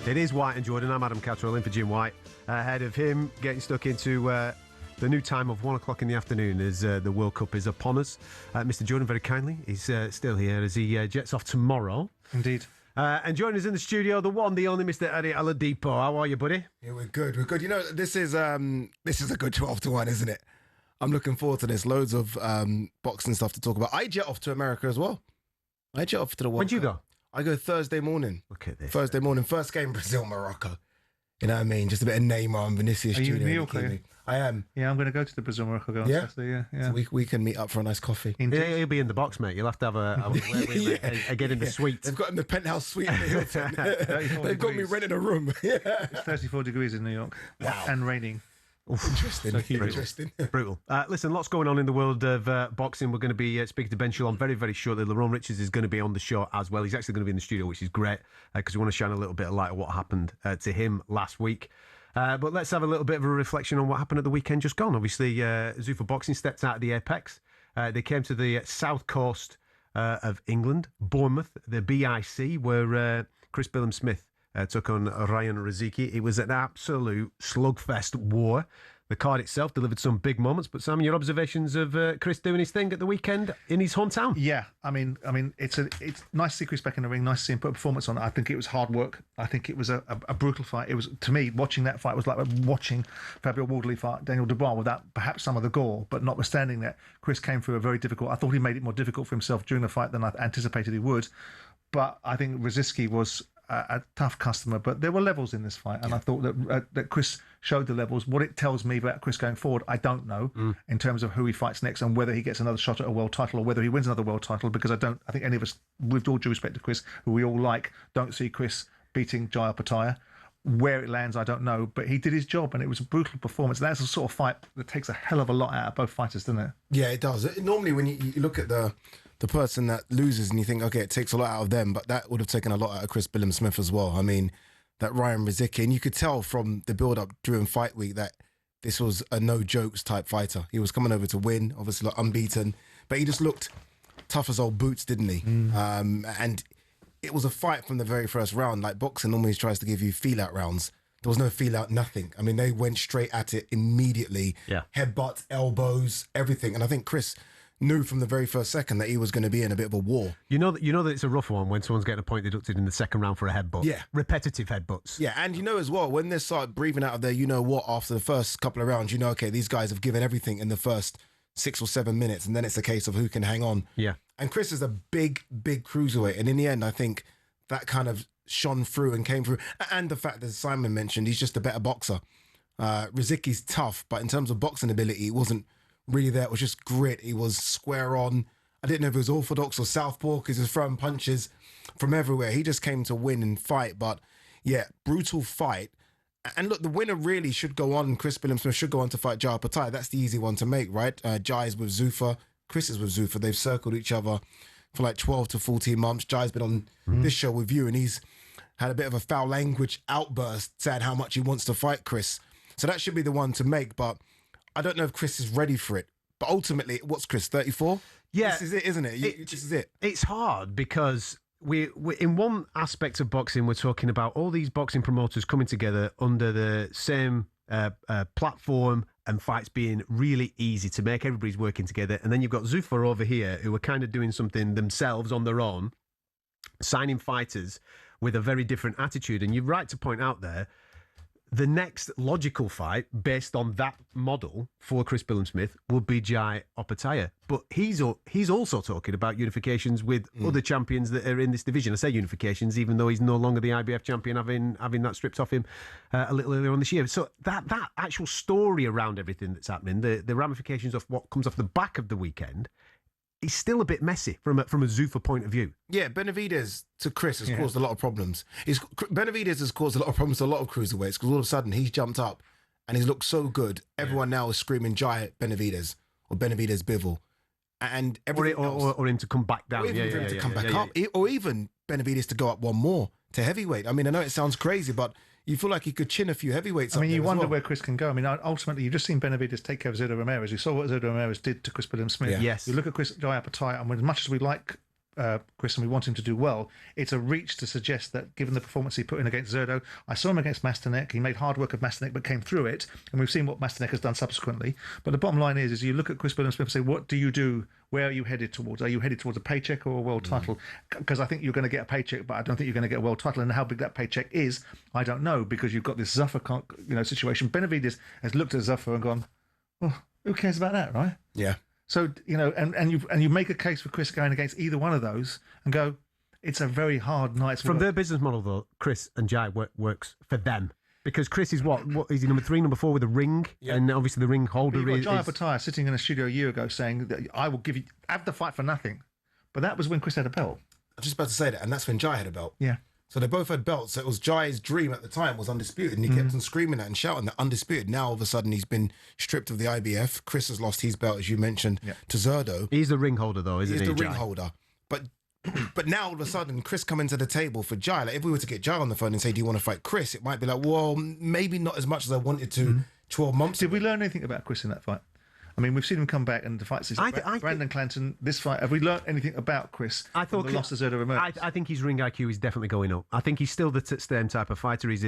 It is White and Jordan. I'm Adam Catterall in for Jim White. Ahead of him getting stuck into the new time of 1 o'clock in the afternoon as the World Cup is upon us. Mr. Jordan, very kindly, he's still here as he jets off tomorrow. Indeed. And joining us in the studio, the one, the only Mr. Eddie Oladipo. How are you, buddy? Yeah, we're good. We're good. You know, this is a good 12-1, isn't it? I'm looking forward to this. Loads of boxing stuff to talk about. I jet off to America as well. I jet off to the World When'd you Cup. go? I go Thursday morning. Look at this. Thursday morning. First game, Brazil-Morocco. You know what I mean? Just a bit of Neymar and Vinicius Are you in Jr. New York, are you? I am. Yeah, I'm going to go to the Brazil-Morocco game on Yeah? Saturday. Yeah. So we can meet up for a nice coffee. Yeah, he'll be in the box, mate. You'll have to have a get in the suite. They've got in the penthouse suite in the Hilton. They've got me renting a room. Yeah. It's 34 degrees in New York. Wow. And raining. Interesting. So cute. Interesting. Brutal. Listen, lots going on in the world of boxing. We're going to be speaking to Ben Shalom very, very shortly. Lerrone Richards is going to be on the show as well. He's actually going to be in the studio, which is great because we want to shine a little bit of light on what happened to him last week. But let's have a little bit of a reflection on what happened at the weekend just gone. Obviously, Zuffa Boxing stepped out of the Apex. They came to the south coast of England, Bournemouth, the BIC, where Chris Billam-Smith took on Ryan Riziki. It was an absolute slugfest war. The card itself delivered some big moments. But Sam, your observations of Chris doing his thing at the weekend in his hometown? Yeah, I mean, it's nice to see Chris back in the ring. Nice to see him put a performance on. I think it was hard work. I think it was a brutal fight. It was, to me, watching that fight was like watching Fabio Wardley fight Daniel Dubois without perhaps some of the gore. But notwithstanding that, Chris came through a very difficult. I thought he made it more difficult for himself during the fight than I anticipated he would. But I think Riziki was a tough customer, but there were levels in this fight, and I thought that Chris showed the levels. What it tells me about Chris going forward, I don't know in terms of who he fights next and whether he gets another shot at a world title or whether he wins another world title, because I think any of us, with all due respect to Chris, who we all like, don't see Chris beating Jai Opetaia. Where it lands, I don't know, but he did his job, and it was a brutal performance. That's the sort of fight that takes a hell of a lot out of both fighters, doesn't it? Yeah, it does. Normally, when you look at the person that loses and you think, okay, it takes a lot out of them, but that would have taken a lot out of Chris Billam-Smith as well. I mean, that Ryan Riziki, and you could tell from the build-up during fight week that this was a no-jokes type fighter. He was coming over to win, obviously like unbeaten, but he just looked tough as old boots, didn't he? And it was a fight from the very first round. Like boxing normally tries to give you feel-out rounds. There was no feel-out, nothing. I mean, they went straight at it immediately. Yeah. Headbutts, elbows, everything. And I think Chris knew from the very first second that he was going to be in a bit of a war. You know that it's a rough one when someone's getting a point deducted in the second round for a headbutt. Yeah. Repetitive headbutts. Yeah, and you know as well, when they start breathing out of their you-know-what after the first couple of rounds, you know, okay, these guys have given everything in the first 6 or 7 minutes, and then it's a case of who can hang on. Yeah. And Chris is a big, big cruiserweight, and in the end, I think that kind of shone through and came through. And the fact that Simon mentioned, he's just a better boxer. Riziki's tough, but in terms of boxing ability, it wasn't really there. It was just grit. He was square on. I didn't know if he was orthodox or southpaw because he was throwing punches from everywhere. He just came to win and fight. But yeah, brutal fight. And look, the winner really should go on. Chris Billam-Smith should go on to fight Jai Opetaia. That's the easy one to make, right? Jai's with Zuffa. Chris is with Zuffa. They've circled each other for like 12 to 14 months. Jai's been on this show with you, and he's had a bit of a foul language outburst saying how much he wants to fight Chris. So that should be the one to make, but I don't know if Chris is ready for it. But ultimately, what's Chris, 34? Yeah. This is it, isn't it? This is it. It's hard because we in one aspect of boxing, we're talking about all these boxing promoters coming together under the same platform and fights being really easy to make. Everybody's working together. And then you've got Zuffa over here who are kind of doing something themselves on their own, signing fighters with a very different attitude. And you're right to point out there, the next logical fight based on that model for Chris Billam-Smith would be Jai Opetaia. But he's also talking about unifications with other champions that are in this division. I say unifications, even though he's no longer the IBF champion, having that stripped off him a little earlier on this year. So that actual story around everything that's happening, the ramifications of what comes off the back of the weekend, is still a bit messy from a Zuffa point of view. Yeah, Benavidez to Chris has caused a lot of problems. Benavidez has caused a lot of problems to a lot of cruiserweights because all of a sudden he's jumped up and he's looked so good. Everyone now is screaming Jai Benavidez or Benavidez Bivol. And or him to come back down. Or even for him to come back up. Or even Benavidez to go up one more to heavyweight. I mean, I know it sounds crazy, but you feel like he could chin a few heavyweights. I mean, you wonder where Chris can go. I mean, ultimately, you've just seen Benavidez take care of Zurdo Ramirez. You saw what Zurdo Ramirez did to Chris Billam-Smith. Yeah. Yes. You look at Jai Opetaia, and as much as we like Chris, and we want him to do well. It's a reach to suggest that, given the performance he put in against Zerdo, I saw him against Masternek. He made hard work of Masternek, but came through it, and we've seen what Masternek has done subsequently. But the bottom line is you look at Chris Billam-Smith and say, what do you do? Where are you headed towards? Are you headed towards a paycheck or a world title? Because I think you're going to get a paycheck, but I don't think you're going to get a world title. And how big that paycheck is, I don't know, because you've got this Zuffer, situation. Benavidez has looked at Zuffer and gone, oh, who cares about that, right? Yeah. So, and you make a case for Chris going against either one of those and go, it's a very hard night's From work. their business model, though, Chris and Jai works for them. Because Chris is what is he, number 3, number 4 with a ring? Yeah. And obviously the ring holder You've got Jai is... Bataille sitting in a studio a year ago saying that I will have the fight for nothing. But that was when Chris had a belt. I was just about to say that, and that's when Jai had a belt. Yeah. So they both had belts. So it was Jai's dream at the time was undisputed, and he kept on screaming that and shouting that undisputed. Now all of a sudden he's been stripped of the IBF. Chris has lost his belt, as you mentioned, to Zerdo. He's the ring holder, though, isn't he? He's the ring holder. But now all of a sudden Chris coming to the table for Jai. Like if we were to get Jai on the phone and say, "Do you want to fight Chris?" It might be like, well, maybe not as much as I wanted to 12 months Did ago. we learn anything about Chris in that fight? I mean, we've seen him come back and the fights. Brandon Clanton, this fight. Have we learned anything about Chris? I thought the loss to Zerdo emerged. I think his ring IQ is definitely going up. I think he's still the same type of fighter. He's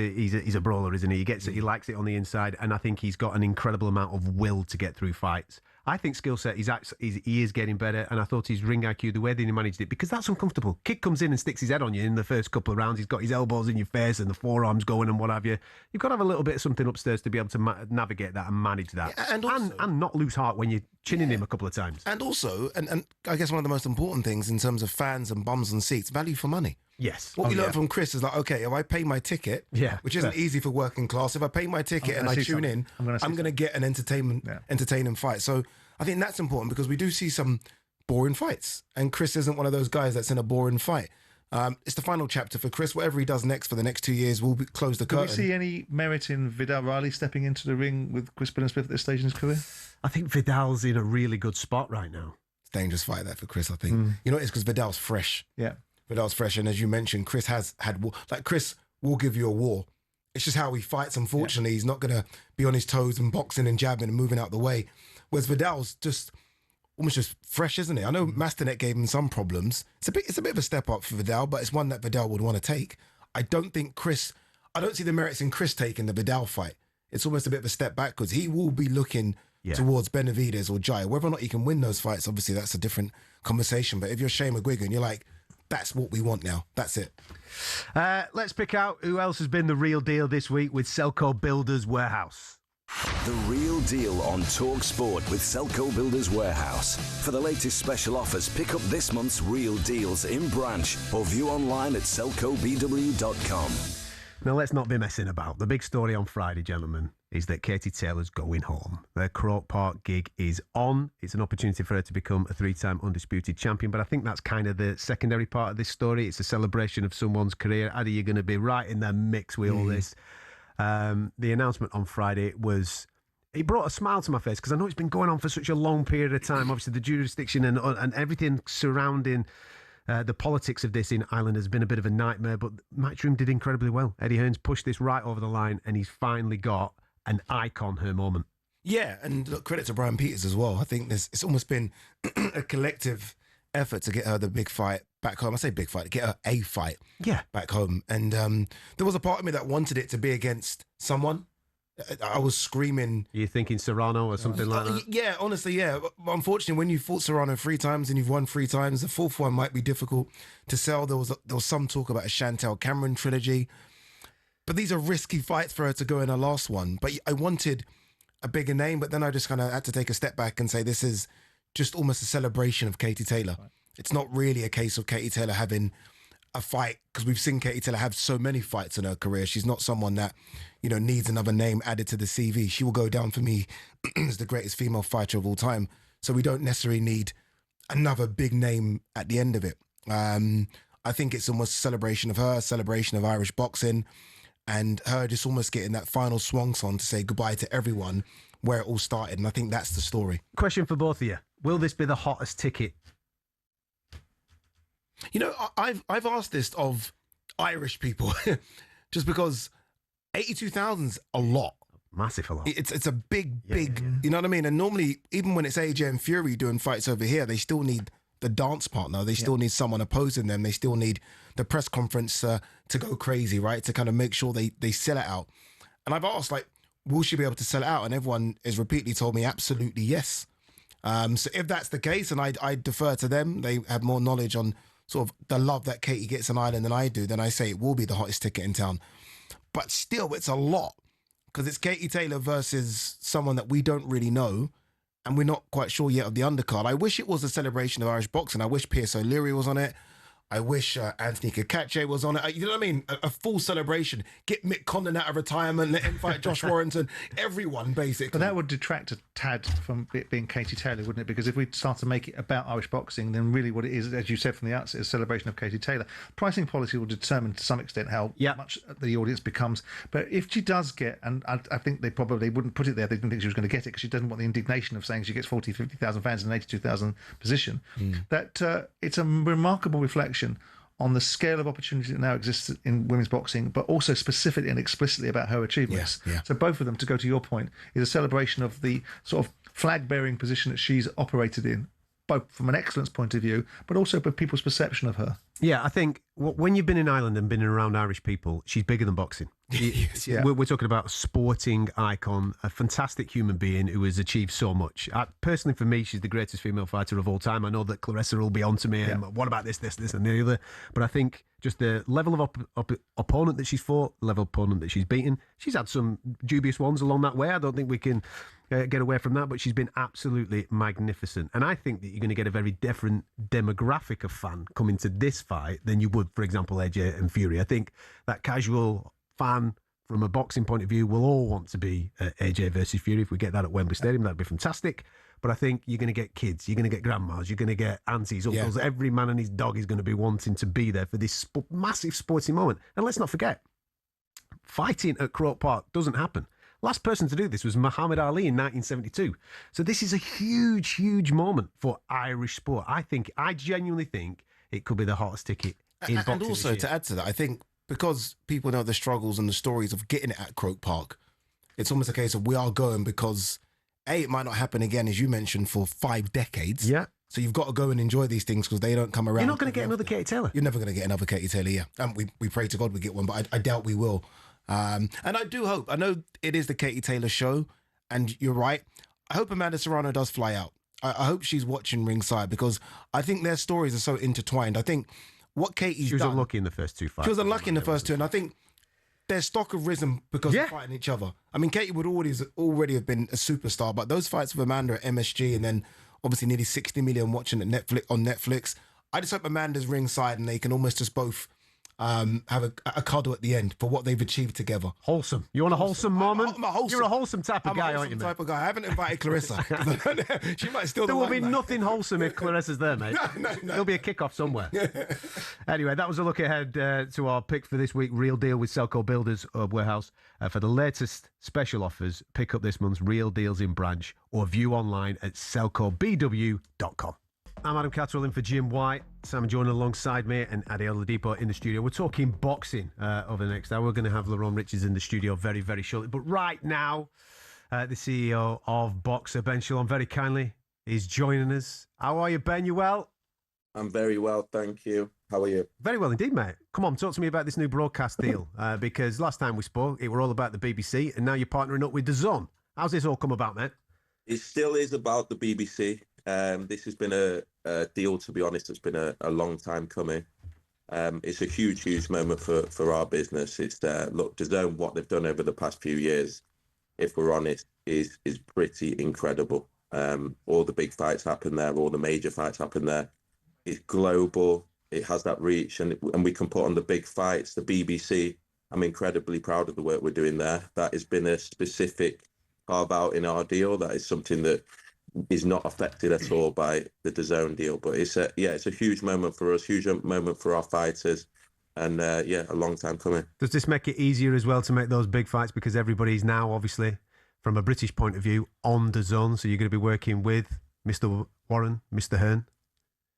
a brawler, isn't he? He gets it. He likes it on the inside, and I think he's got an incredible amount of will to get through fights. I think skill set, he is getting better, and I thought his ring IQ, the way that he managed it, because that's uncomfortable. Kid comes in and sticks his head on you in the first couple of rounds. He's got his elbows in your face and the forearms going and what have you. You've got to have a little bit of something upstairs to be able to navigate that and manage that, and not lose heart when you're chinning him a couple of times. And also, and I guess one of the most important things in terms of fans and bums and seats, value for money. Yes. What we learned from Chris is like, okay, if I pay my ticket, which isn't easy for working class, if I pay my ticket and I tune in, I'm going to get an entertaining fight. So I think that's important because we do see some boring fights, and Chris isn't one of those guys that's in a boring fight. It's the final chapter for Chris. Whatever he does next for the next 2 years, we'll close the curtain. Do we see any merit in Vidal Riley stepping into the ring with Chris Billam-Smith at this stage in his career? I think Vidal's in a really good spot right now. It's a dangerous fight that for Chris, I think. You know, it's because Vidal's fresh. Yeah. Vidal's fresh, and as you mentioned, Chris has had war. Like Chris will give you a war. It's just how he fights. Unfortunately, he's not going to be on his toes and boxing and jabbing and moving out the way. Whereas Vidal's just almost just fresh, isn't it? I know Masternet gave him some problems. It's a bit of a step up for Vidal, but it's one that Vidal would want to take. I don't see the merits in Chris taking the Vidal fight. It's almost a bit of a step backwards. He will be looking towards Benavidez or Jai. Whether or not he can win those fights, obviously that's a different conversation. But if you're Shane McGuigan, you're like, that's what we want now. That's it. Let's pick out who else has been the real deal this week with Selco Builders Warehouse. The Real Deal on talkSPORT with Selco Builders Warehouse. For the latest special offers, pick up this month's Real Deals in branch or view online at selcobw.com. Now, let's not be messing about. The big story on Friday, gentlemen, is that Katie Taylor's going home. Their Croke Park gig is on. It's an opportunity for her to become a 3-time undisputed champion, but I think that's kind of the secondary part of this story. It's a celebration of someone's career. Adi, you're going to be right in the mix with all this. The announcement on Friday it brought a smile to my face because I know it's been going on for such a long period of time. Obviously, the jurisdiction and everything surrounding the politics of this in Ireland has been a bit of a nightmare, but Matchroom did incredibly well. Eddie Hearn's pushed this right over the line, and he's finally got an icon her moment. Yeah, and look, credit to Brian Peters as well. I think it's almost been a collective effort to get her the big fight back home. I say big fight, to get her a fight back home. And there was a part of me that wanted it to be against someone. I was screaming. You're thinking Serrano or something like that? Yeah, honestly, yeah. But unfortunately, when you fought Serrano 3 times and you've won 3 times, the 4th one might be difficult to sell. There was some talk about a Chantel Cameron trilogy. But these are risky fights for her to go in her last one. But I wanted a bigger name, but then I just kind of had to take a step back and say this is just almost a celebration of Katie Taylor. Right. It's not really a case of Katie Taylor having a fight, because we've seen Katie Taylor have so many fights in her career. She's not someone that, needs another name added to the CV. She will go down for me as the greatest female fighter of all time. So we don't necessarily need another big name at the end of it. I think it's almost a celebration of her, a celebration of Irish boxing, and her just almost getting that final swan song to say goodbye to everyone where it all started. And I think that's the story. Question for both of you. Will this be the hottest ticket? I've asked this of Irish people just because 82,000's a lot. Massive a lot. It's a big, you know what I mean? And normally, even when it's AJ and Fury doing fights over here, they still need the dance partner. They still need someone opposing them. They still need the press conference to go crazy, right? To kind of make sure they sell it out. And I've asked, like, will she be able to sell it out? And everyone has repeatedly told me absolutely yes. So if that's the case, and I defer to them, they have more knowledge on sort of the love that Katie gets in Ireland than I do, then I say it will be the hottest ticket in town. But still, it's a lot, because it's Katie Taylor versus someone that we don't really know, and we're not quite sure yet of the undercard. I wish it was a celebration of Irish boxing. I wish Pierce O'Leary was on it. I wish Anthony Kakache was on it. You know what I mean? A full celebration. Get Mick Condon out of retirement. Let him fight Josh Warrington. Everyone, basically. But that would detract a tad from it being Katie Taylor, wouldn't it? Because if we start to make it about Irish boxing, then really what it is, as you said from the outset, is a celebration of Katie Taylor. Pricing policy will determine to some extent how much the audience becomes. But if she does get, and I think they probably wouldn't put it there, they didn't think she was going to get it because she doesn't want the indignation of saying she gets 40, 50,000 fans in an 82,000 position, that it's a remarkable reflection on the scale of opportunity that now exists in women's boxing, but also specifically and explicitly about her achievements. So both of them, to go to your point, is a celebration of the sort of flag-bearing position that she's operated in, both from an excellence point of view, but also by people's perception of her. Yeah, I think when you've been in Ireland and been around Irish people, she's bigger than boxing. We're talking about a sporting icon, a fantastic human being who has achieved so much. Personally, for me, she's the greatest female fighter of all time. I know that Clarissa will be on to me, and what about this, and the other? But I think just the level of opponent that she's fought, level of opponent that she's beaten, she's had some dubious ones along that way. I don't think we can get away from that, but she's been absolutely magnificent. And I think that you're going to get a very different demographic of fan coming to this fight than you would, for example, AJ and Fury. I think that casual fan from a boxing point of view will all want to be AJ versus Fury. If we get that at Wembley Stadium, that'd be fantastic. But I think you're going to get kids, you're going to get grandmas, you're going to get aunties, uncles. Every man and his dog is going to be wanting to be there for this massive sporting moment. And let's not forget, fighting at Croke Park doesn't happen. Last person to do this was Muhammad Ali in 1972. So this is a huge, huge moment for Irish sport. I genuinely think it could be the hottest ticket in boxing. And also, to add to that, I think because people know the struggles and the stories of getting it at Croke Park, it's almost a case of we are going because, A, it might not happen again, as you mentioned, for 5 decades. Yeah. So you've got to go and enjoy these things because they don't come around. You're not going to get another Katie Taylor. You're never going to get another Katie Taylor, And we pray to God we get one, but I doubt we will. And I do hope, I know it is the Katie Taylor show, and you're right. I hope Amanda Serrano does fly out. I hope she's watching ringside because I think their stories are so intertwined. I think what Katie's done... She was unlucky in the first 2 fights. She was unlucky in the first 2, and I think their stock have risen because of fighting each other. I mean, Katie would already have been a superstar, but those fights with Amanda at MSG and then obviously nearly 60 million watching it on Netflix, I just hope Amanda's ringside and they can almost just both... have a cuddle at the end for what they've achieved together. Wholesome. You want a wholesome moment? I'm a wholesome. You're a wholesome type of guy, aren't you, mate? Type of guy. I haven't invited Clarissa. She might still. There will be nothing wholesome if Clarissa's there, mate. No. There'll be a kick-off somewhere. Anyway, that was a look ahead to our pick for this week. Real Deal with Selco Builders Warehouse. For the latest special offers, pick up this month's Real Deals in branch or view online at selcobw.com. I'm Adam Catterall in for Jim White. Sam joining alongside me and Adi Oladipo in the studio. We're talking boxing over the next hour. We're going to have Lerrone Richards in the studio very, very shortly. But right now, the CEO of Boxer, Ben Shalom, very kindly is joining us. How are you, Ben? You well? I'm very well, thank you. How are you? Very well indeed, mate. Come on, talk to me about this new broadcast deal. Because last time we spoke, it were all about the BBC, and now you're partnering up with DAZN. How's this all come about, mate? It still is about the BBC. This has been a deal, to be honest, that's been a long time coming. It's a huge, huge moment for our business. It's look, DAZN, what they've done over the past few years, if we're honest, is pretty incredible. All the big fights happen there, all the major fights happen there. It's global. It has that reach, and we can put on the big fights. The BBC, I'm incredibly proud of the work we're doing there. That has been a specific carve out in our deal. That is something that is not affected at all by the DAZN deal. But it's a huge moment for us, huge moment for our fighters, and a long time coming. Does this make it easier as well to make those big fights because everybody's now obviously from a British point of view on DAZN, so you're going to be working with Mr. Warren, Mr. Hearn?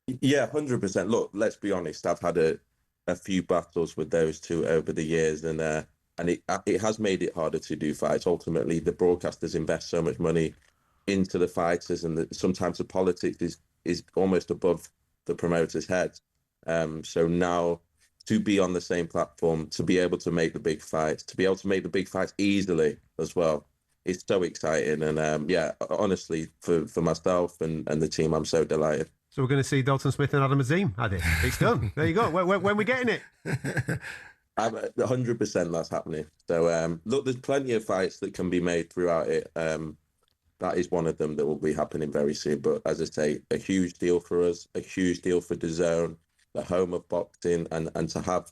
Yeah, 100%. Look, let's be honest. I've had a few battles with those two over the years, and it has made it harder to do fights. Ultimately, the broadcasters invest so much money into the fighters, and sometimes the politics is almost above the promoters' heads. So now to be on the same platform, to be able to make the big fights, to be able to make the big fights easily as well, it's so exciting. And yeah, honestly, for myself and the team, I'm so delighted. So we're going to see Dalton Smith and Adam Azim, Adi. It's done. There you go. When we getting it? 100% that's happening. So look, there's plenty of fights that can be made throughout it. That is one of them that will be happening very soon. But as I say, a huge deal for us, a huge deal for DAZN, the home of boxing, and to have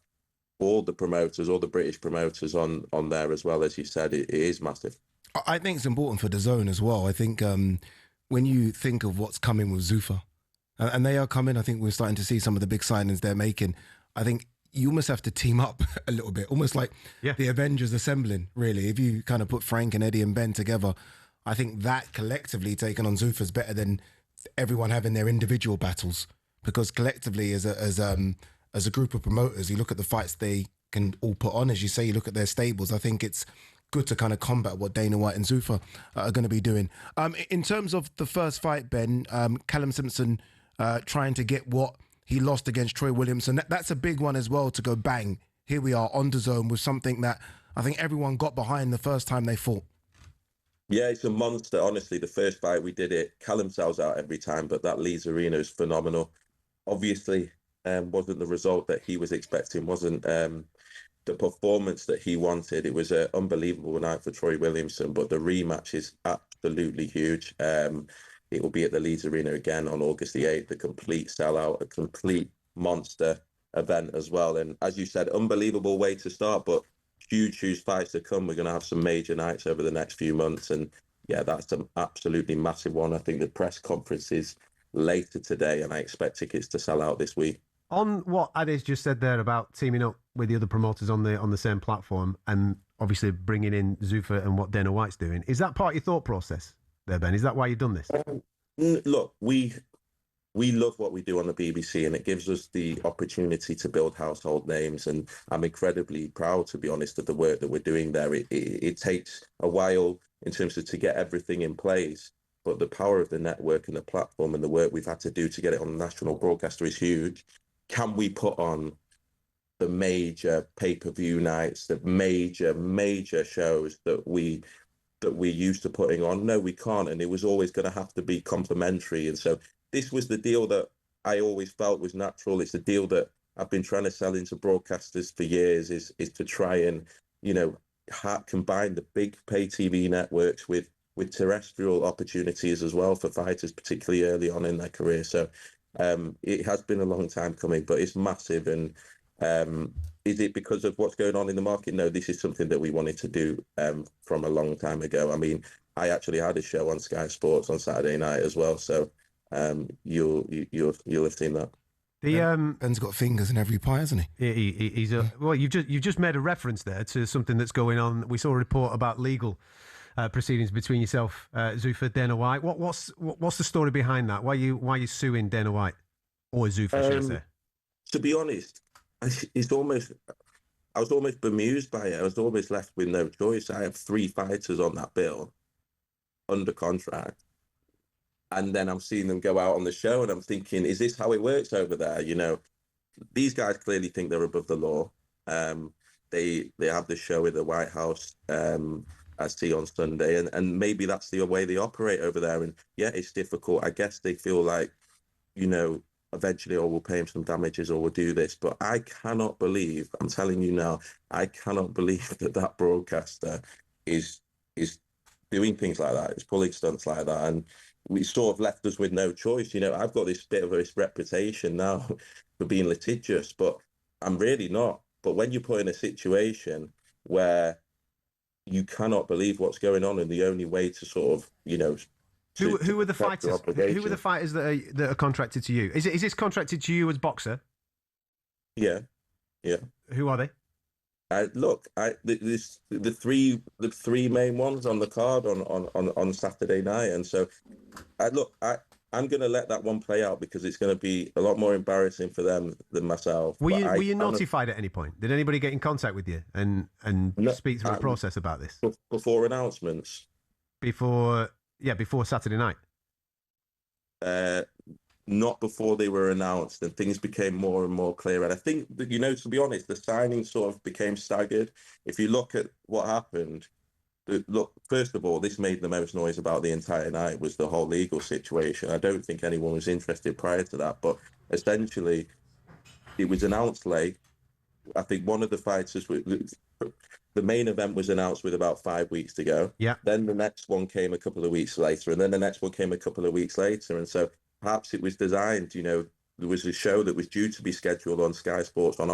all the promoters, all the British promoters on there as well, as you said, it is massive. I think it's important for DAZN as well. I think when you think of what's coming with Zuffa, and they are coming, I think we're starting to see some of the big signings they're making. I think you almost have to team up a little bit, almost like the Avengers assembling, really. If you kind of put Frank and Eddie and Ben together, I think that collectively taken on Zuffa is better than everyone having their individual battles, because collectively as a group of promoters, you look at the fights they can all put on, as you say, you look at their stables. I think it's good to kind of combat what Dana White and Zuffa are going to be doing. In terms of the first fight, Ben, Callum Simpson trying to get what he lost against Troy Williamson. That's a big one as well, to go bang. Here we are on DAZN with something that I think everyone got behind the first time they fought. Yeah, it's a monster. Honestly, the first fight we did it, Callum sells out every time, but that Leeds Arena is phenomenal. Obviously, wasn't the result that he was expecting, wasn't the performance that he wanted. It was an unbelievable night for Troy Williamson, but the rematch is absolutely huge. It will be at the Leeds Arena again on August the 8th, a complete sellout, a complete monster event as well. And as you said, unbelievable way to start, but huge fights to come. We're going to have some major nights over the next few months. And yeah, that's an absolutely massive one. I think the press conference is later today, and I expect tickets to sell out this week. On what Adi's just said there about teaming up with the other promoters on the same platform, and obviously bringing in Zuffa and what Dana White's doing, is that part of your thought process there, Ben? Is that why you've done this? Look, we love what we do on the BBC, and it gives us the opportunity to build household names. And I'm incredibly proud, to be honest, of the work that we're doing there. It takes a while in terms of to get everything in place, but the power of the network and the platform and the work we've had to do to get it on the national broadcaster is huge. Can we put on the major pay-per-view nights, the major shows that we're used to putting on? No, we can't. And it was always going to have to be complimentary. And so this was the deal that I always felt was natural. It's the deal that I've been trying to sell into broadcasters for years, is to try and, combine the big pay TV networks with terrestrial opportunities as well for fighters, particularly early on in their career. So it has been a long time coming, but it's massive. And is it because of what's going on in the market? No, this is something that we wanted to do from a long time ago. I mean, I actually had a show on Sky Sports on Saturday night as well. So you'll have seen that. Ben's got fingers in every pie, hasn't he? He's well. You've just made a reference there to something that's going on. We saw a report about legal proceedings between yourself, Zuffa, Dana White. What's the story behind that? Why are you suing Dana White or Zuffa? Should I say? To be honest, I was almost bemused by it. I was almost left with no choice. I have 3 fighters on that bill under contract, and then I'm seeing them go out on the show, and I'm thinking, is this how it works over there? These guys clearly think they're above the law. They have the show in the White House, I see on Sunday, and maybe that's the way they operate over there. And yeah, it's difficult. I guess they feel like, eventually, we'll pay him some damages, or we'll do this. But I cannot believe, I'm telling you now, I cannot believe that broadcaster is doing things like that. It's pulling stunts like that. And we sort of left us with no choice. I've got this bit of a reputation now for being litigious, but I'm really not. But when you put in a situation where you cannot believe what's going on, and the only way to sort of, who are the fighters? Who are the fighters that are contracted to you? Is this contracted to you as boxer? Yeah. Who are they? The three main ones on the card on Saturday night, and so I'm going to let that one play out, because it's going to be a lot more embarrassing for them than myself. Were you notified at any point? Did anybody get in contact with you and speak through a process about this before announcements? Before Saturday night. not before they were announced, and things became more and more clear. And I think that, to be honest, the signing sort of became staggered. If you look at what happened, look, first of all, this made the most noise about the entire night was the whole legal situation. I don't think anyone was interested prior to that, but essentially it was announced late. I think one of the fighters, the main event was announced with about 5 weeks to go. Yeah. Then the next one came a couple of weeks later, and then the next one came a couple of weeks later. And so perhaps it was designed, there was a show that was due to be scheduled on Sky Sports on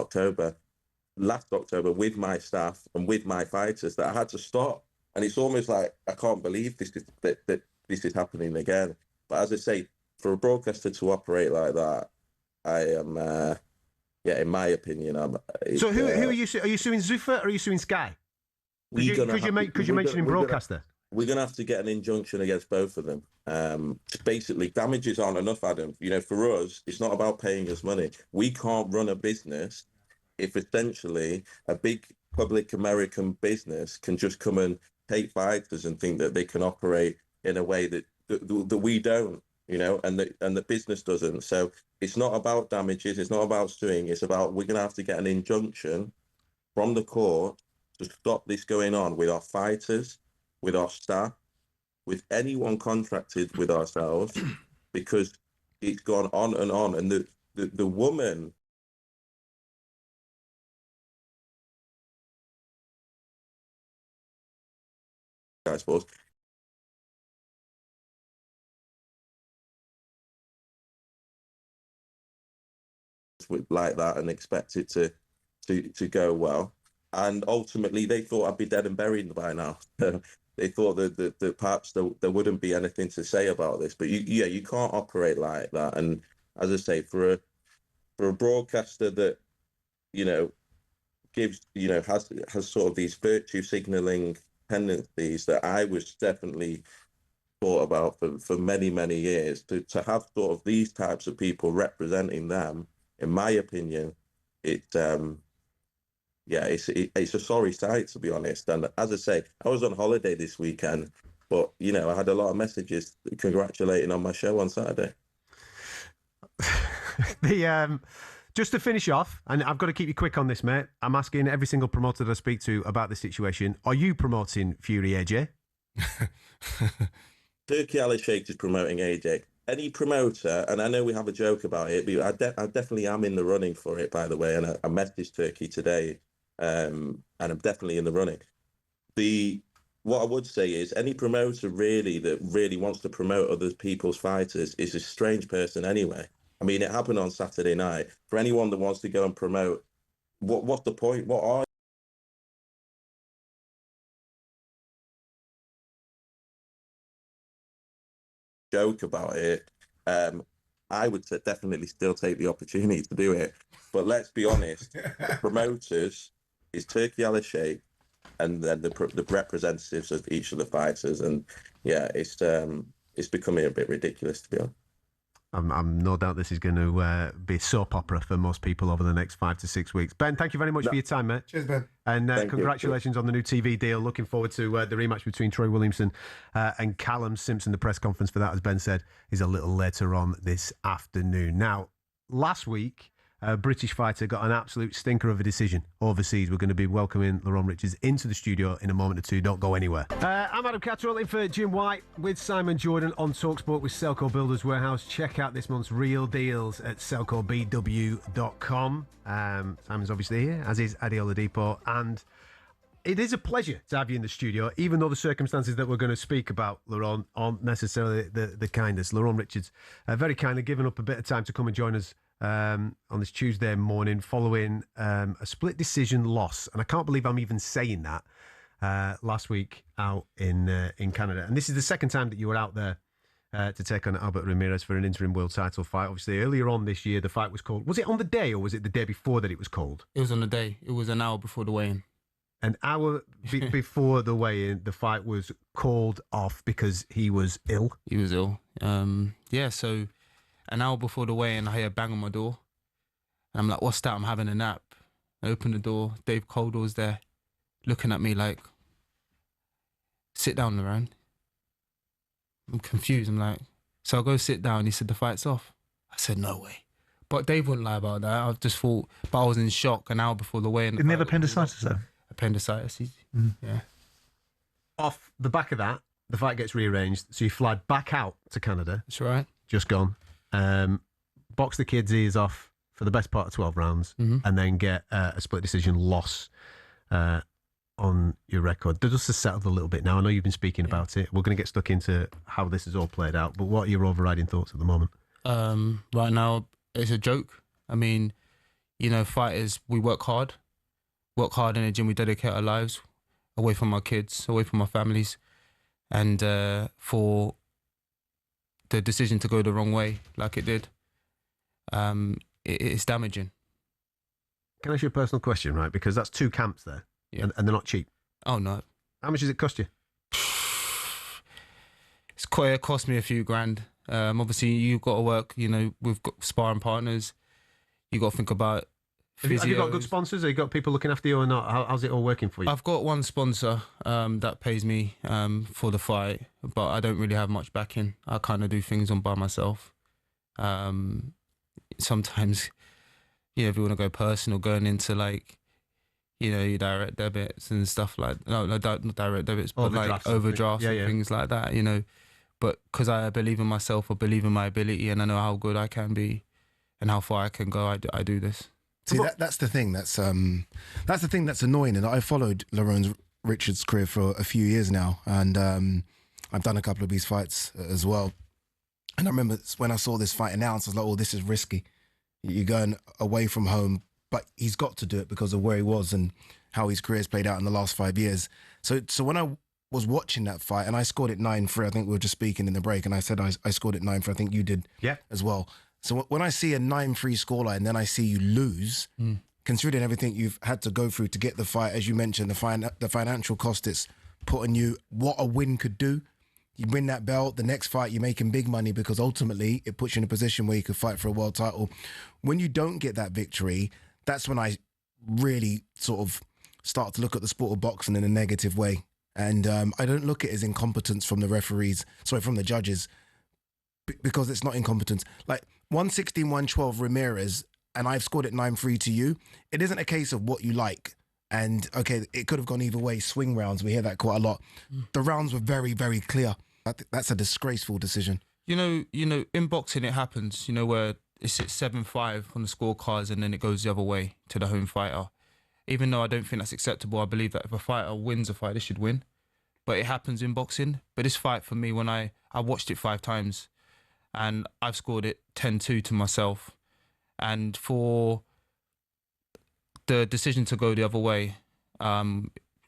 last October, with my staff and with my fighters, that I had to stop. And it's almost like, I can't believe this is happening again. But as I say, for a broadcaster to operate like that, I am, in my opinion, So who are you suing? Are you suing Zuffa or are you suing Sky? Because you're mentioning broadcaster. We're going to have to get an injunction against both of them. Basically, damages aren't enough, Adam. For us, it's not about paying us money. We can't run a business if essentially a big public American business can just come and take fighters and think that they can operate in a way that we don't, and the business doesn't. So it's not about damages. It's not about suing. It's about, we're going to have to get an injunction from the court to stop this going on with our fighters, with our staff, with anyone contracted with ourselves, because it's gone on and on. And the woman, I suppose, like that and expect it to go well. And ultimately, they thought I'd be dead and buried by now. They thought that perhaps there wouldn't be anything to say about this. But you can't operate like that. And as I say, for a broadcaster that gives has sort of these virtue signaling tendencies that I was definitely thought about for many, many years, to have sort of these types of people representing them, in my opinion, it's a sorry sight, to be honest. And as I say, I was on holiday this weekend, but I had a lot of messages congratulating on my show on Saturday. Just to finish off, and I've got to keep you quick on this, mate. I'm asking every single promoter that I speak to about the situation. Are you promoting Fury AJ? Turkey Ali Sheikh is promoting AJ. Any promoter, and I know we have a joke about it, but I definitely am in the running for it, by the way. And I messaged Turkey today, and I'm definitely in the running. What I would say is, any promoter that really wants to promote other people's fighters is a strange person anyway. I mean, it happened on Saturday night. For anyone that wants to go and promote, what's the point? What are joke about it? I would definitely still take the opportunity to do it. But let's be honest, promoters is Turkey Ali Sheikh, and then the representatives of each of the fighters. And it's becoming a bit ridiculous, to be honest. I'm no doubt this is going to be soap opera for most people over the next 5 to 6 weeks. Ben, thank you very much for your time, mate. Cheers, Ben. And congratulations on the new TV deal. Looking forward to the rematch between Troy Williamson and Callum Simpson. The press conference for that, as Ben said, is a little later on this afternoon. Now, last week, a British fighter got an absolute stinker of a decision overseas. We're going to be welcoming Lerrone Richards into the studio in a moment or two. Don't go anywhere. I'm Adam Catterall in for Jim White with Simon Jordan on talkSPORT with Selco Builders Warehouse. Check out this month's real deals at selcobw.com. Simon's obviously here, as is Adi Oladipo, and it is a pleasure to have you in the studio, even though the circumstances that we're going to speak about, Lerrone, aren't necessarily the kindest. Lerrone Richards very kindly given up a bit of time to come and join us on this Tuesday morning following a split decision loss. And I can't believe I'm even saying that last week out in Canada. And this is the second time that you were out there to take on Albert Ramirez for an interim world title fight. Obviously, earlier on this year, the fight was called. Was it on the day or was it the day before that it was called? It was on the day. It was an hour before the weigh-in. An hour before the weigh-in, the fight was called off because he was ill. He was ill. So an hour before the weigh-in, I hear a bang on my door. And I'm like, what's that? I'm having a nap. I open the door. Dave Coldwell's there looking at me like, sit down, Lerrone. I'm confused. I'm like, so I go sit down. He said, the fight's off. I said, no way. But Dave wouldn't lie about that. I just thought, but I was in shock an hour before the weigh-in. Didn't he have appendicitis, though? Appendicitis, yeah. Off the back of that, the fight gets rearranged, so you fly back out to Canada. That's right. Just gone. Box the kids' ears off for the best part of 12 rounds, and then get a split decision loss on your record. The dust has settled a little bit now. I know you've been speaking about it. We're going to get stuck into how this has all played out, but what are your overriding thoughts at the moment? Right now, it's a joke. I mean, you know, fighters, we work hard in the gym, we dedicate our lives away from our kids, away from our families, and for the decision to go the wrong way like it did, it's damaging. Can I ask you a personal question, right? Because that's two camps there, and they're not cheap. Oh, no. How much does it cost you? It cost me a few grand. Obviously, you've got to work, you know, we've got sparring partners. You've got to think about Have you got good sponsors? Have you got people looking after you or not? How's it all working for you? I've got one sponsor that pays me for the fight, but I don't really have much backing. I kind of do things on by myself. Sometimes, you know, if you want to go personal, going into like, you know, your direct debits and stuff like not direct debits, but like overdrafts and things like that, you know. But because I believe in myself, I believe in my ability, and I know how good I can be and how far I can go, I do this. See, that's the thing that's the thing that's annoying. And I followed Lerrone Richards' career for a few years now, and I've done a couple of these fights as well. And I remember when I saw this fight announced, I was like, "Oh, this is risky. You're going away from home," but he's got to do it because of where he was and how his career's played out in the last 5 years. So when I was watching that fight, and I scored it 9-3. I think we were just speaking in the break, and I said I scored it 9-3. I think you did as well. So when I see a 9-3 scoreline, and then I see you lose, considering everything you've had to go through to get the fight, as you mentioned, the financial cost it's put on you, what a win could do. You win that belt, the next fight you're making big money because ultimately it puts you in a position where you could fight for a world title. When you don't get that victory, that's when I really sort of start to look at the sport of boxing in a negative way. And I don't look at it as incompetence from the judges, because it's not incompetence. Like 116-112 Ramirez, and I've scored it 9-3 to you. It isn't a case of what you like. And okay, it could have gone either way. Swing rounds, we hear that quite a lot. The rounds were very, very clear. That's a disgraceful decision. You know, in boxing it happens. You know, where it's 7-5 on the scorecards, and then it goes the other way to the home fighter. Even though I don't think that's acceptable, I believe that if a fighter wins a fight, they should win. But it happens in boxing. But this fight for me, when I watched it 5 times, and I've scored it 10-2 to myself. And for the decision to go the other way,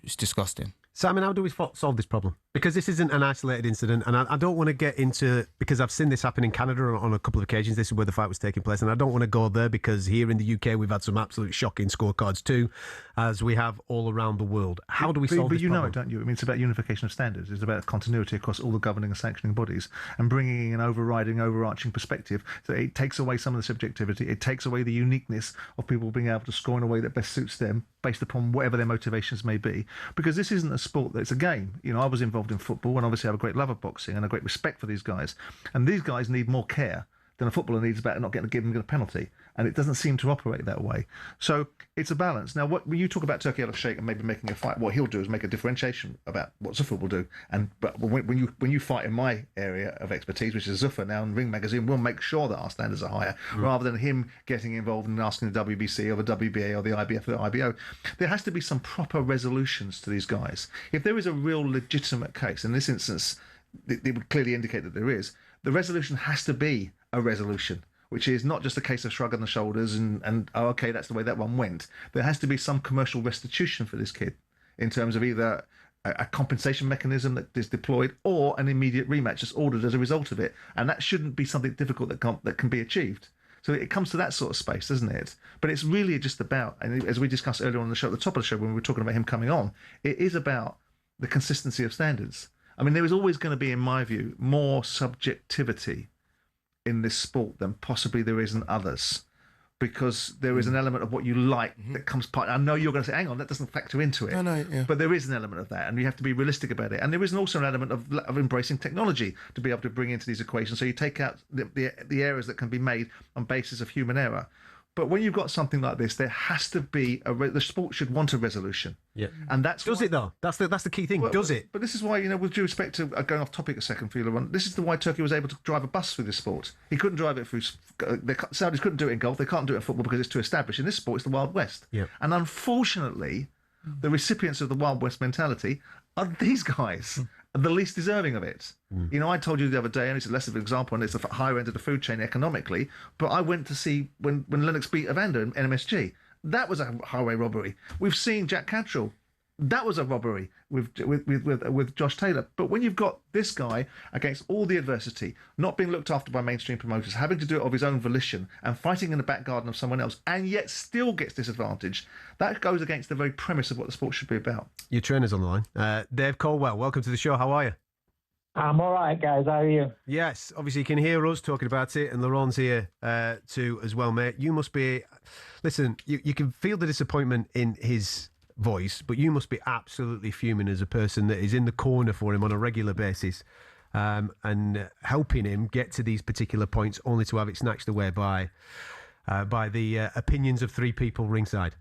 it's disgusting. Simon, how do we solve this problem? Because this isn't an isolated incident, and I don't want to get into, because I've seen this happen in Canada on a couple of occasions. This is where the fight was taking place, and I don't want to go there because here in the UK we've had some absolute shocking scorecards too, as we have all around the world. How do we solve this problem? But you know it, don't you? I mean, it's about unification of standards. It's about continuity across all the governing and sanctioning bodies, and bringing in an overarching perspective. So it takes away some of the subjectivity. It takes away the uniqueness of people being able to score in a way that best suits them, based upon whatever their motivations may be. Because this isn't a sport, it's a game. You know, I was involved in football, and obviously I have a great love of boxing and a great respect for these guys. And these guys need more care than a footballer needs about not getting given a penalty. And it doesn't seem to operate that way. So it's a balance. Now, when you talk about Turkey al-Sheikh and maybe making a fight, what he'll do is make a differentiation about what's a football do. But when you fight in my area of expertise, which is Zuffa now, and Ring Magazine, we'll make sure that our standards are higher, rather than him getting involved and asking the WBC or the WBA or the IBF or the IBO. There has to be some proper resolutions to these guys. If there is a real legitimate case, in this instance, it would clearly indicate that there is, the resolution has to be a resolution, which is not just a case of shrugging the shoulders and oh, okay, that's the way that one went. There has to be some commercial restitution for this kid in terms of either a compensation mechanism that is deployed or an immediate rematch that's ordered as a result of it. And that shouldn't be something difficult that can be achieved. So it comes to that sort of space, doesn't it? But it's really just about, and as we discussed earlier on the show, at the top of the show when we were talking about him coming on, it is about the consistency of standards. I mean, there is always going to be, in my view, more subjectivity in this sport than possibly there is in others. because there is an element of what you like that comes part. I know you're going to say, hang on, that doesn't factor into it. No, yeah. But there is an element of that, and you have to be realistic about it. And there is also an element of embracing technology to be able to bring into these equations. So you take out the errors that can be made on basis of human error. But when you've got something like this, there has to be the sport should want a resolution. Yeah, and that's does it though? That's the key thing. Does it? But this is why, with due respect to going off topic a second for you, Lerrone, this is why Turkey was able to drive a bus through this sport. He couldn't drive it through. The Saudis couldn't do it in golf. They can't do it in football because it's too established. In this sport, it's the Wild West. Yeah. And unfortunately, the recipients of the Wild West mentality are these guys. The least deserving of it. I told you the other day, and it's a less of an example, and it's the higher end of the food chain economically, but I went to see when Lennox beat Evander in NMSG. That was a highway robbery. We've seen Jack Catterall. That was a robbery with Josh Taylor. But when you've got this guy against all the adversity, not being looked after by mainstream promoters, having to do it of his own volition, and fighting in the back garden of someone else, and yet still gets disadvantaged, that goes against the very premise of what the sport should be about. Your trainer's on the line. Dave Colwell, welcome to the show. How are you? I'm all right, guys. How are you? Yes, obviously you can hear us talking about it, and Lerrone's here too as well, mate. You must be... Listen, you can feel the disappointment in his voice, but you must be absolutely fuming as a person that is in the corner for him on a regular basis, and helping him get to these particular points, only to have it snatched away by the opinions of three people ringside.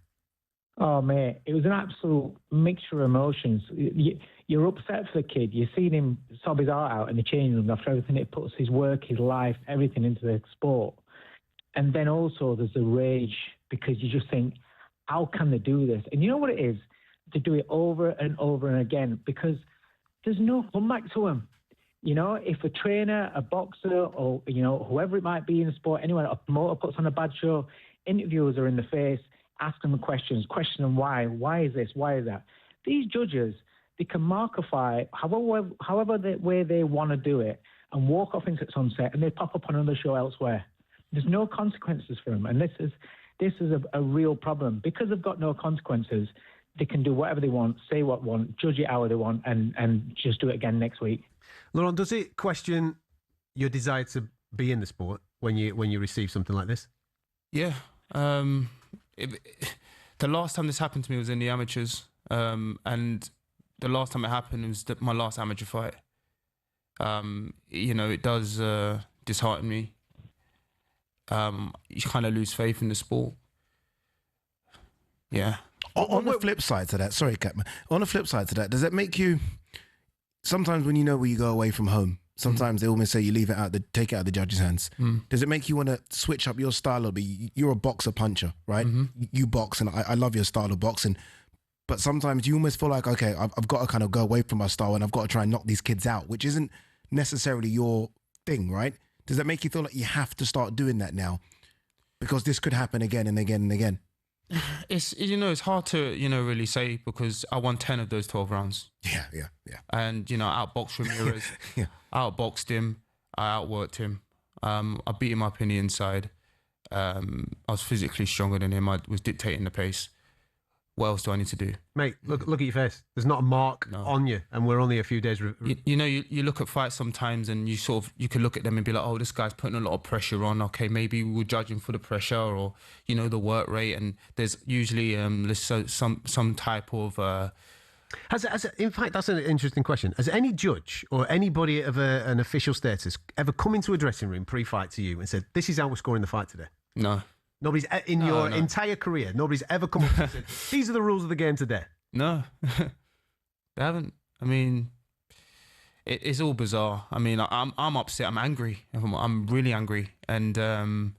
Oh, mate, it was an absolute mixture of emotions. You're upset for the kid. You've seen him sob his heart out in the changing room after everything it puts his work, his life, everything into the sport. And then also there's the rage, because you just think, how can they do this? And you know what it is? To do it over and over and again, because there's no comeback to them. If a trainer, a boxer, or, whoever it might be in the sport, anyone, a promoter puts on a bad show, interviewers are in the face, ask them questions, question them why. Why is this? Why is that? These judges, they can markify however the way they want to do it and walk off into sunset, and they pop up on another show elsewhere. There's no consequences for them. And this is a real problem. Because they've got no consequences, they can do whatever they want, say what they want, judge it how they want, and just do it again next week. Lerrone, does it question your desire to be in the sport when you receive something like this? Yeah. The last time this happened to me was in the amateurs, and the last time it happened was my last amateur fight. It does dishearten me. You kind of lose faith in the sport. Yeah. On the flip side to that, sorry, Capman. On the flip side to that, does it make you, sometimes when where you go away from home, sometimes they almost say you leave it out, take it out of the judge's hands. Does it make you want to switch up your style? You're a boxer puncher, right? You box, and I love your style of boxing. But sometimes you almost feel like, okay, I've got to kind of go away from my style, and I've got to try and knock these kids out, which isn't necessarily your thing, right? Does that make you feel like you have to start doing that now? Because this could happen again and again and again. It's hard to, really say, because I won 10 of those 12 rounds. Yeah. And, outboxed Ramirez. Yeah. Outboxed him. I outworked him. I beat him up in the inside. I was physically stronger than him. I was dictating the pace. What else do I need to do? Mate, look at your face. There's not a mark on you, and we're only a few days... You look at fights sometimes, and you can look at them and be like, oh, this guy's putting a lot of pressure on. Okay, maybe we'll judge him for the pressure, or, the work rate. And there's usually some type of... in fact, that's an interesting question. Has any judge or anybody of an official status ever come into a dressing room pre-fight to you and said, this is how we're scoring the fight today? No. Nobody's in your entire career. Nobody's ever come up and said, "These are the rules of the game today." No, they haven't. I mean, it's all bizarre. I mean, I'm upset. I'm angry. I'm really angry, and I'm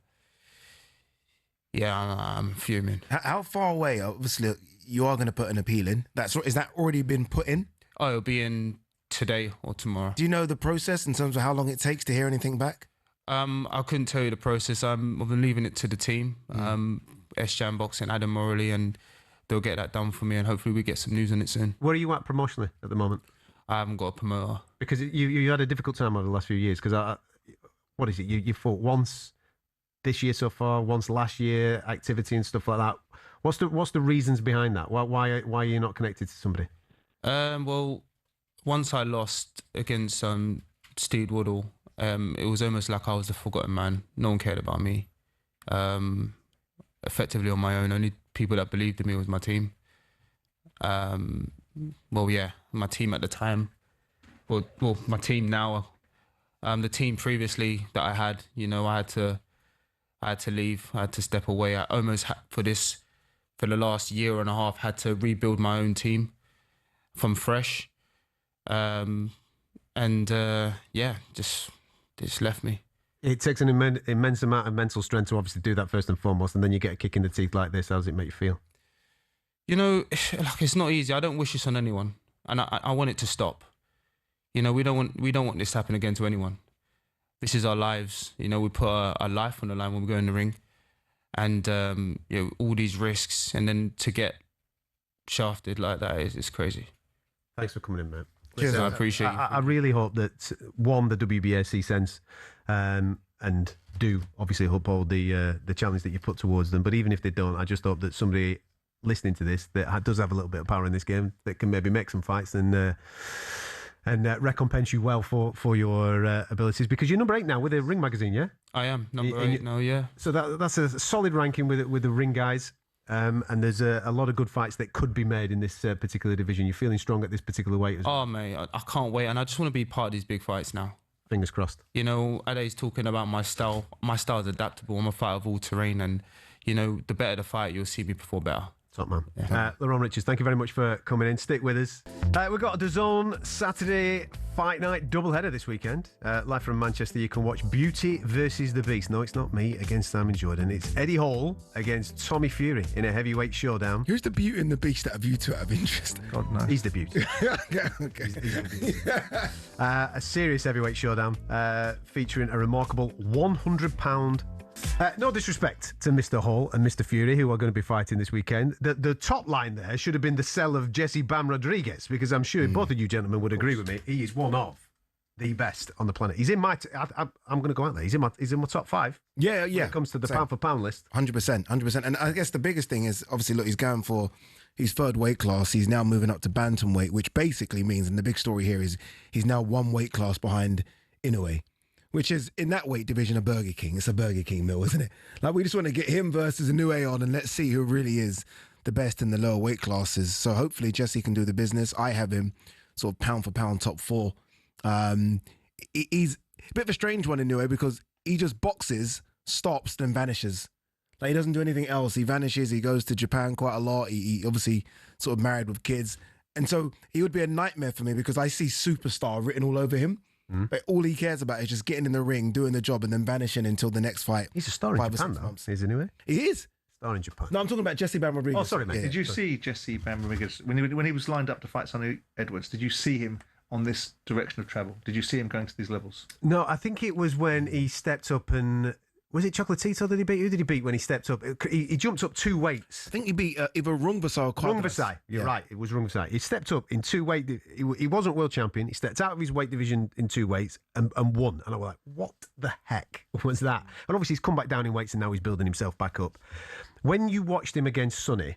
fuming. How far away? Obviously, you are going to put an appeal in. Is that already been put in? Oh, it'll be in today or tomorrow. Do you know the process in terms of how long it takes to hear anything back? I couldn't tell you the process. I've been leaving it to the team, SJAM Boxing, Adam Morley, and they'll get that done for me, and hopefully we get some news on it soon. Where are you at promotionally at the moment? I haven't got a promoter. Because you had a difficult time over the last few years, because what is it? You fought once this year so far, once last year, activity and stuff like that. What's the reasons behind that? Why are you not connected to somebody? Well, once I lost against Steve Woodall, it was almost like I was the forgotten man. No one cared about me. effectively on my own. Only people that believed in me was my team. Well, yeah, my team at the time. Well, my team now. The team previously that I had, I had to leave. I had to step away. I almost had, for the last year and a half, had to rebuild my own team from fresh. Just left me. It takes an immense amount of mental strength to obviously do that first and foremost, and then you get a kick in the teeth like this. How does it make you feel? It's not easy. I don't wish this on anyone, and I want it to stop. We don't want this to happen again to anyone. This is our lives. We put our life on the line when we go in the ring, and all these risks, and then to get shafted like that is crazy. Thanks for coming in, mate. Cheers. I appreciate you. I really hope that one, the WBA see sense, and do obviously uphold the challenge that you put towards them. But even if they don't, I just hope that somebody listening to this that does have a little bit of power in this game that can maybe make some fights and recompense you well for your abilities, because you're number 8 now with the Ring magazine, yeah? I am number 8 now, yeah. So that's a solid ranking with the Ring guys, and there's a lot of good fights that could be made in this particular division. You're feeling strong at this particular weight as well. Oh, mate, I can't wait, and I just want to be part of these big fights now. Fingers crossed. Ade's talking about my style. My style is adaptable. I'm a fighter of all terrain, and the better the fight, you'll see me perform better. Top man. Yeah. Lerrone Richards, thank you very much for coming in. Stick with us. We've got a DAZN Saturday fight night doubleheader this weekend. Live from Manchester, you can watch Beauty versus the Beast. No, it's not me against Simon Jordan. It's Eddie Hall against Tommy Fury in a heavyweight showdown. Who's the Beauty and the Beast that have you two out of interest? God knows. He's the Beauty. Okay. He's the Beauty. A serious heavyweight showdown featuring a remarkable £100. No disrespect to Mr. Hall and Mr. Fury, who are going to be fighting this weekend. The top line there should have been the cell of Jesse Bam Rodriguez, because I'm sure both of you gentlemen would agree with me. He is one of the best on the planet. He's in my. I'm going to go out there. He's in my top 5. Yeah. When it comes to the pound for pound list. 100%. And I guess the biggest thing is obviously, look, he's going for his 3rd weight class. He's now moving up to bantamweight, which basically means, and the big story here is, he's now 1 weight class behind Inoue, which is, in that weight division, a Burger King. It's a Burger King meal, isn't it? Like, we just want to get him versus Inoue on, and let's see who really is the best in the lower weight classes. So hopefully Jesse can do the business. I have him sort of pound for pound top 4. He's a bit of a strange one, Inoue, because he just boxes, stops, then vanishes. Like, he doesn't do anything else. He vanishes. He goes to Japan quite a lot. He obviously sort of married with kids. And so he would be a nightmare for me, because I see superstar written all over him. But all he cares about is just getting in the ring, doing the job, and then vanishing until the next fight. He's a star in Japan, though. Is anyway. He is. Star in Japan. No, I'm talking about Jesse Bam Rodriguez. Oh, sorry, mate. Did you see Jesse Bam Rodriguez when he was lined up to fight Sonny Edwards? Did you see him on this direction of travel? Did you see him going to these levels? No, I think it was when he stepped up and... Was it Chocolatito that he beat? Who did he beat when he stepped up? He jumped up 2 weights. I think he beat either Rungvisai or Cardenas. Rungvisai. You're right. It was Rungvisai. He stepped up in 2 weight. He wasn't world champion. He stepped out of his weight division in 2 weights and won. And I was like, what the heck was that? And obviously he's come back down in weights and now he's building himself back up. When you watched him against Sonny,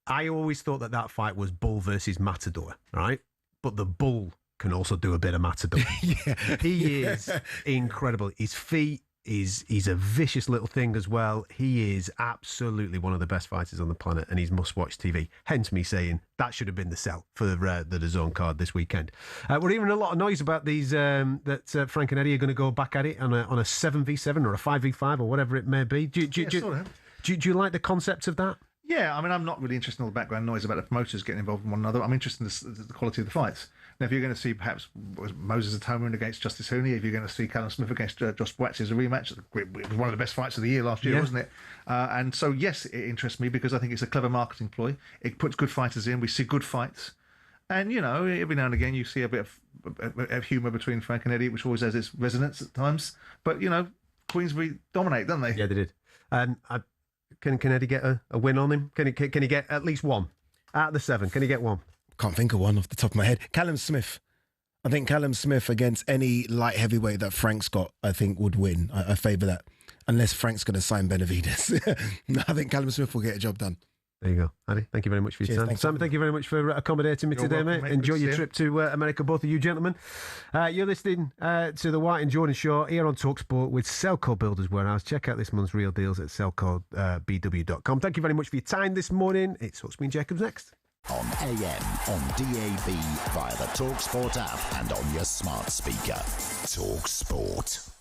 I always thought that fight was Bull versus Matador, right? But the Bull can also do a bit of Matador. He is incredible. His feet. He's a vicious little thing as well. He is absolutely one of the best fighters on the planet, and he's must-watch TV. Hence me saying that should have been the sell for the DAZN card this weekend. We're hearing a lot of noise about these that Frank and Eddie are going to go back at it on a 7v7 or a 5v5 or whatever it may be. Do you like the concept of that? Yeah, I mean, I'm not really interested in all the background noise about the promoters getting involved in one another. I'm interested in the quality of the fights. Now, if you're going to see perhaps Moses Atoman against Justice Hooney, if you're going to see Callum Smith against Josh Boatsy as a rematch, it was one of the best fights of the year last year, wasn't it? And so, yes, it interests me because I think it's a clever marketing ploy. It puts good fighters in. We see good fights. And, every now and again you see a bit of humour between Frank and Eddie, which always has its resonance at times. But, Queensbury dominate, don't they? Yeah, they did. Can Eddie get a win on him? Can he get at least one? Out of the 7, can he get one? Can't think of one off the top of my head. Callum Smith. I think Callum Smith against any light heavyweight that Frank's got, I think would win. I favour that. Unless Frank's going to sign Benavidez. I think Callum Smith will get a job done. There you go, Andy. Thank you very much for your time. Simon, thank you very much for accommodating me today, welcome, mate. mate. Enjoy Good to your see trip to America, both of you gentlemen. You're listening to the White and Jordan Show here on talkSPORT with Selco Builders Warehouse. Check out this month's real deals at selcobw.com. Thank you very much for your time this morning. It's Hawksby and Jacobs next. On AM, on DAB, via the talkSPORT app and on your smart speaker. talkSPORT.